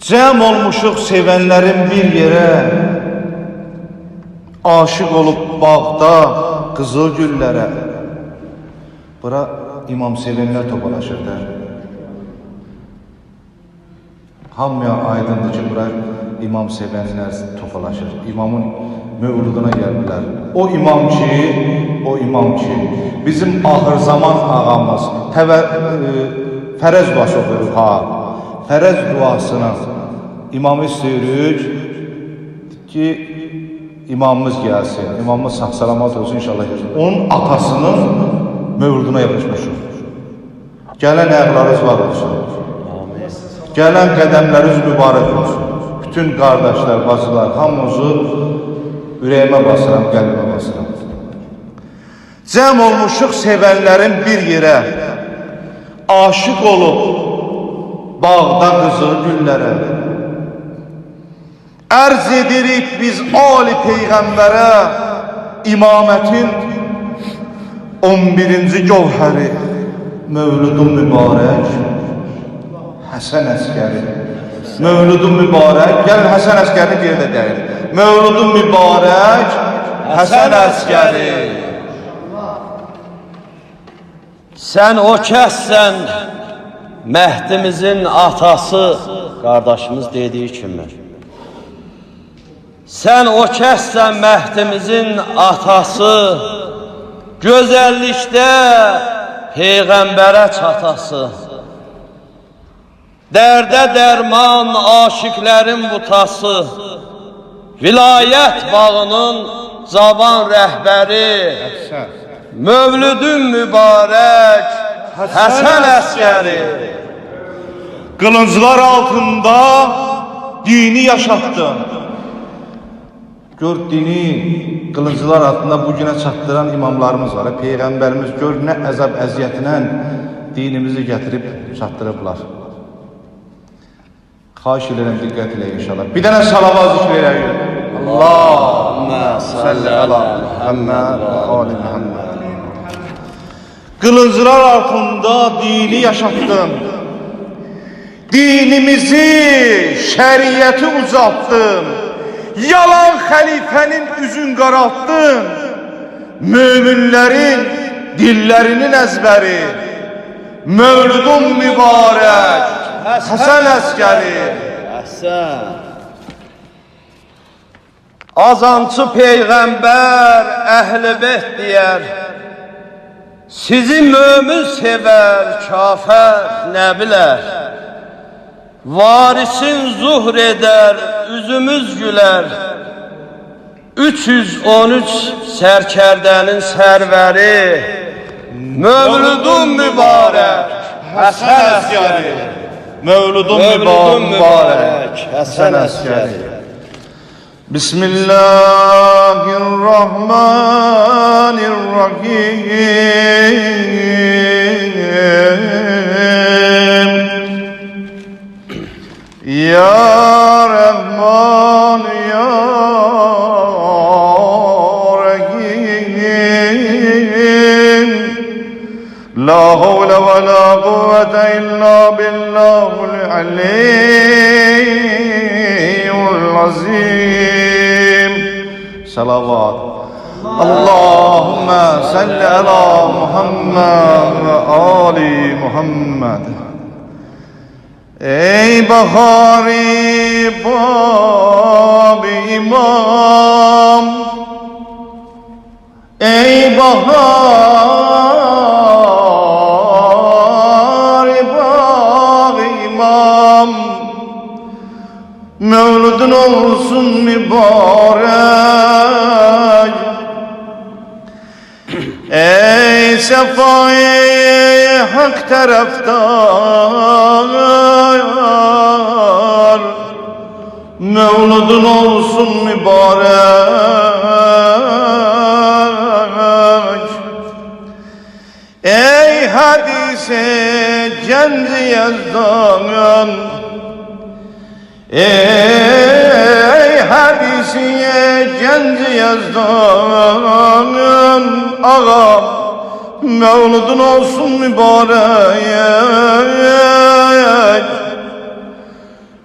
Cəm olmuşuq sevənlərin bir yerə, aşık olup bağda qızıl güllərə. Bura imam sevənlər topalaşırdı. Hamıya aydındır ki, bura imam sevənlər topalaşır. İmamın mövluduna gəldilər. O imam ki, bizim ahır zaman ağamız fərəz başı oxuyur ha. Fərəz duasına imamı istiyoruz ki imamımız gelsin, imamımız sağ-salamat olsun inşallah gelsin. Onun atasının mövluduna yapışmışıq. Gələn ayaqlarınız var olsun. Gələn qədəmləriniz mübarək olsun. Bütün qardaşlar, bacılar, hamımızı ürəyimə basıram, qəlbimə basıram. Cəm olmuşuq sevənlərin bir yerə, aşık olup bağda qızıl güllərə. Ərz edirik biz Ali Peyğəmbərə imamətin 11-ci gövhəri Mövludun mübarək Həsən Əskəri. Mövludun mübarək, gəlin Həsən Əskəri bir də deyil. Mövludun mübarək Həsən Əskəri. Sən o kəssən Məhdimizin atası, qardaşımız dediyi kimi. Sən o kəssən Məhdimizin atası, gözəllikdə Peyğəmbərə çatası. Dərdə dərman aşıklərin butası, vilayət bağının cavan rəhbəri, Mövludun mübarək Həsən Əskəri. Qılınclar altında dini yaşattı. Gör dini qılınclar altında bugüne çatdıran imamlarımız var. Peyğəmbərimiz gör nə əzab əziyyətinə dinimizi gətirib çatdırıblar. Xahiş edirəm diqqət ilə inşallah. Bir dənə salavat zikr edək. Allahümmə salli ala Muhammed və ali Muhammed. Qılınclar altında dini yaşattın. Dinimizi, şəriəti uzattın. Yalan xəlifənin üzün qaraltdın. Möminlərin dillərinin əzbəri. Mövludun mübarək Həsən Əskəri. Azancı Peyğəmbər Əhl-i Beyt deyər, sizi mömin sevər, kafir nə bilər? Varisin zuhr eder, üzümüz gülər. 313 sərkərdənin sərvəri, Mövludun mübarək Həsən Əskəri. Mövludun mübarək Həsən Əskəri. Bismillahirrahmanirrahim. Ya Rahman Ya Rahim. La havle ve la kuvvete illa billahul aliyyul azim. Salavat. Allahümme salli ala Muhammed ve ali Muhammed. Ey bahari bab-ı imam, ey bahari bab-ı imam, Mevludun olsun mübarek. Ey sefai hak taraftar, Mevludun olsun mübarek. Ey hadise cenzi yazdan, ey hadisiye cenzi yazdan ağam, Mevludun olsun mübarek.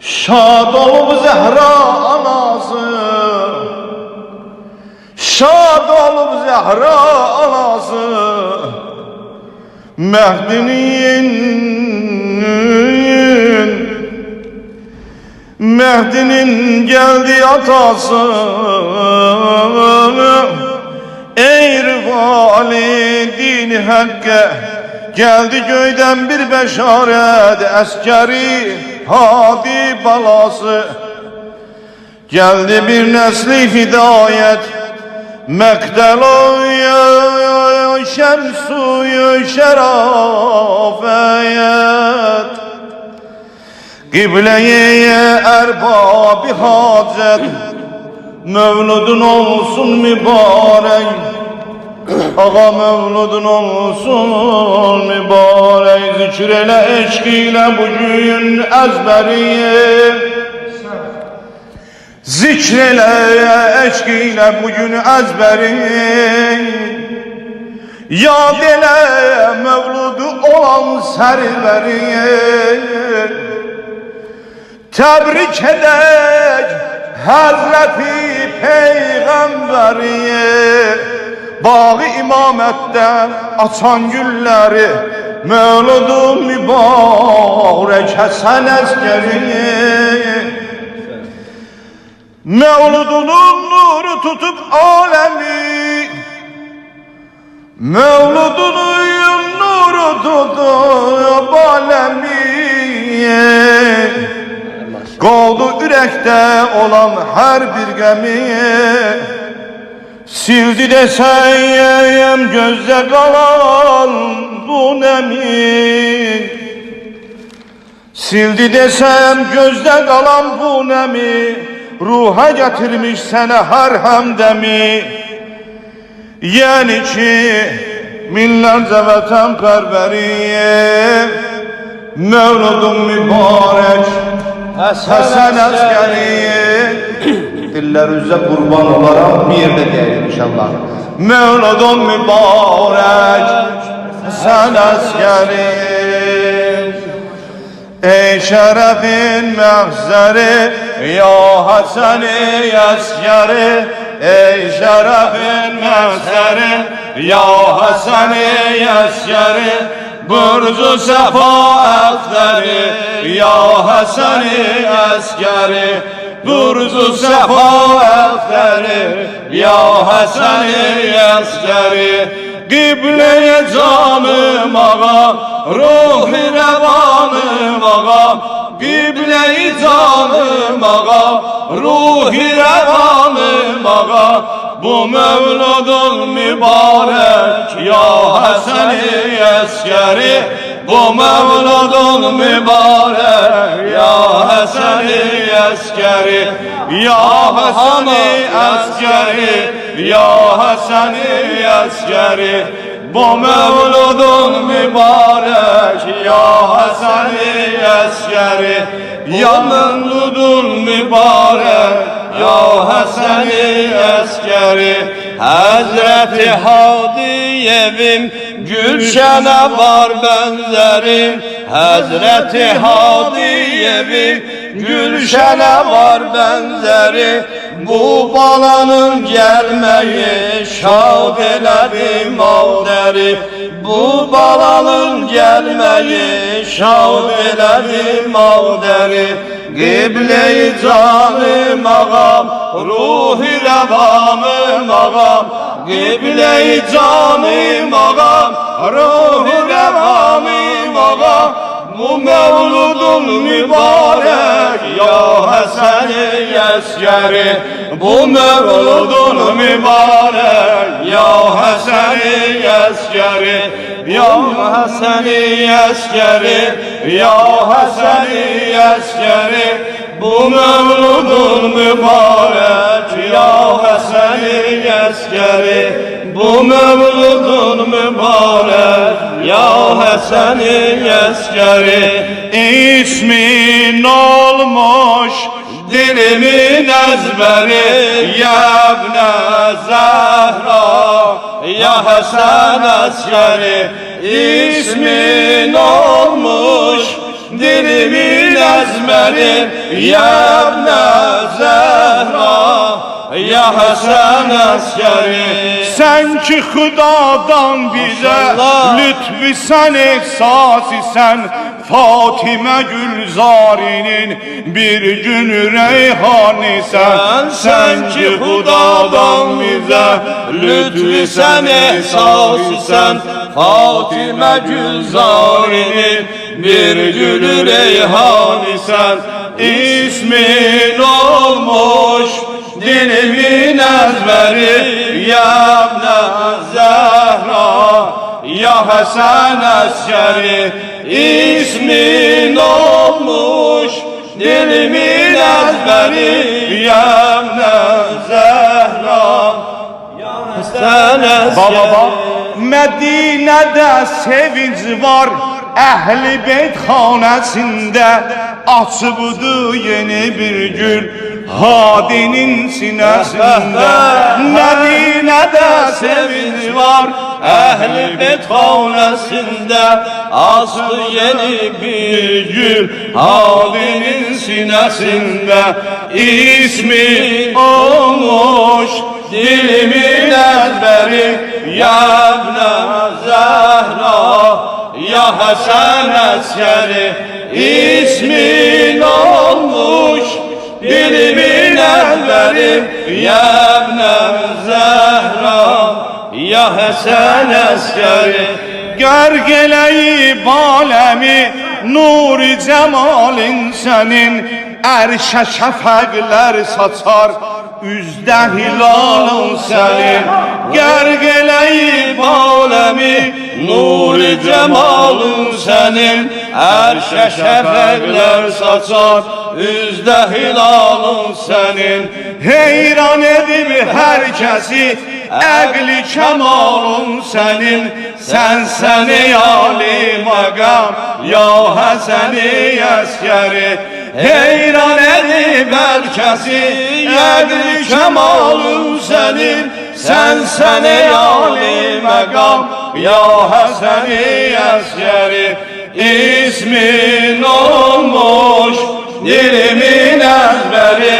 Şad olub Zəhra anası, şad olub Zəhra anası, Məhdinin geldi atası. Ey validin hakkı, geldi göyden bir beşaret, askeri hadi balası. Geldi bir nesli hidayet, mekdeloy şemsuy şerafet. Kıbleye erbab-ı hacet, mevludun olsun mübarek. Ağa mevludun olsun mübarek. Zikreyle eşkiyle bugün ezberiye, zikreyle eşkiyle bugün ezberiye. Yad ele mevludu olan serveriye. Tebrik edek Hazreti Peygamberiye. Bağı imamette açan gülleri, mevludu mübarek Hasan Askeriye. Mevludunun nuru tutup alemi, mevludunun nuru tutup alemi. Qaldı ürəkdə olan hər bir qəmi, sildi desəyəm gözdə qalan bu nəmi. Sildi desəm gözdə qalan bu nəmi, ruha gətirmiş sənə hər həmdəmi. Yəni ki, minlərcə vətən pərvəriyə, mevludun mübarək Hasan Askeriye. Dillerinize kurban olarak bir yerde diyelim inşallah. Mevludun mübarek Hasan Askeriye. Ey şerefin mehzeri ya Hasan-ı Askeri. Ey şerefin mehzeri ya Hasan-ı Askeri. Burcu sefa efteri ya Hasan-ı Askeri. Burcu sefa efteri ya Hasan-ı Askeri. Kıbleye canım ağam, ruh-i revanım ağam. Kıble-i canım ağam, ruh-i revanım ağam. Bu mevludun mübarek ya Hasan-ı Askeri. Bu mevludun mübarek ya Hasan-ı Askeri. Ya Hasan-ı Askeri, ya Hasan-ı Askeri. Bu mevludun mübarek ya Hasan-ı Askeri. Ya mevludun mübarek ya Hasan-ı Askeri. Hazreti Hadiyevim Gülşen'e var benzerim. Hazreti Hadiyevim Gülşen'e var benzeri. Bu balanın gelmeyi şad eledi mavderi. Bu balanın gelmeyi şad eledi mavderi. Kıble-i canım ağam, ruh-i revanım ağam. Kıble-i canım ağam, ruh-i revanım ağam. Bu mevludun mübarek ya Hasan-ı Askeri. Bu mevludun mübarek ya Hasan-ı Askeri. Ya Hasan-ı Askeri, ya Hasan-ı Askeri. Bu mevludun mübarek ya Hasan-ı Askeri. Bu mevludun mübarek ya Hasan-ı Askeri. İsmin olmuş dilimin ezberi ya İbn-i Zehra, ya Hasan Askeri. İsmin olmuş dilimin əzməri, ya ibnə Zəhra, ya Həsən əskəri. Sən ki xudadan bizə lütfü sən ehsas isen, Fatimə Gülzarinin bir gün reyhanı sen. Sen ki xudadan bizə lütfü sən ehsas isen, Fatimə Gülzarinin bir gülü reyhan isen. İsmin olmuş dilimin əzbəri, ya ibnə Zəhra, ya Həsən əskəri. İsmin olmuş dilimin əzbəri, ya ibnə Zəhra, ya Həsən əskəri. Baba, Mədinədə sevinç var, Əhl-i Beyt xanəsində açıbdı yeni bir gül Hadinin sinəsində. Mədinədə sevinç var, Əhl-i Beyt xanəsində açdı yeni bir gül Hadinin sinəsində. İsmi olmuş dilimin əzbəri, ya ibnə Zəhra, ya Həsən əskəri. İsmin olmuş dilimin əzbəri, ya ibnə Zəhra, ya Həsən əskəri. Gərq eləyib aləmi nuri cəmalin sənin, Ərşə şəfəqlər saçar üzdə hilalın sənin. Gərq eləyib aləmi nuri cəmalın sənin, Ərşə şəfəqlər saçar üzdə hilalın sənin. Heyran edib hər kəsi əqli kəmalın sənin. Sən ey ali məqam, ya Həsən-i əskəri. Heyran edib hər kəsi əqli kəmalın sənin. Sən ey ali məqam, ya Həsən-i əskəri. İsmin olmuş dilimin əzbəri,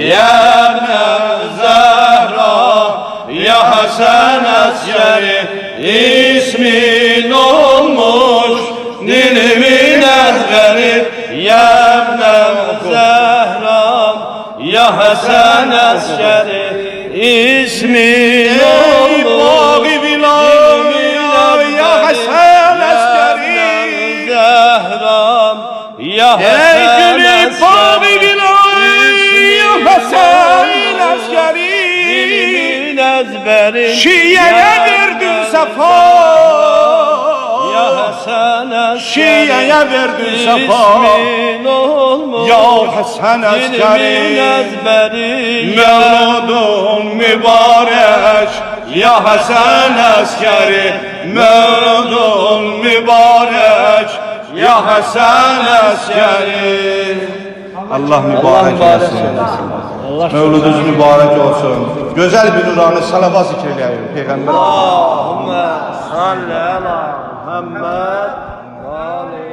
ya ibnə Zəhra, ya Həsən əskəri. İsmin olmuş dilimin əzbəri, ya ibnə Zəhra, ya Həsən əskəri. İsmin olmuş dilimin əzbəri, ya Həsən əskəri. Ya Həsən əskəri, ya Həsən əskəri. dilimin əzbəri, Şiəyə verdin səfa, ya Həsən əskəri. Şiəyə verdin səfa, İsmin olmuş ya Həsən əskəri. dilimin əzbəri, Mevludun mübarək, ya Həsən əskəri. Mevludun mübarək, ya Həsən əskəri. Allah mübarək eləsin. Mevludunuz mübarək olsun. Gözəl bir nurani salavat zikr eləyək Peyğəmbər. Allahümme salli ala Muhammed ve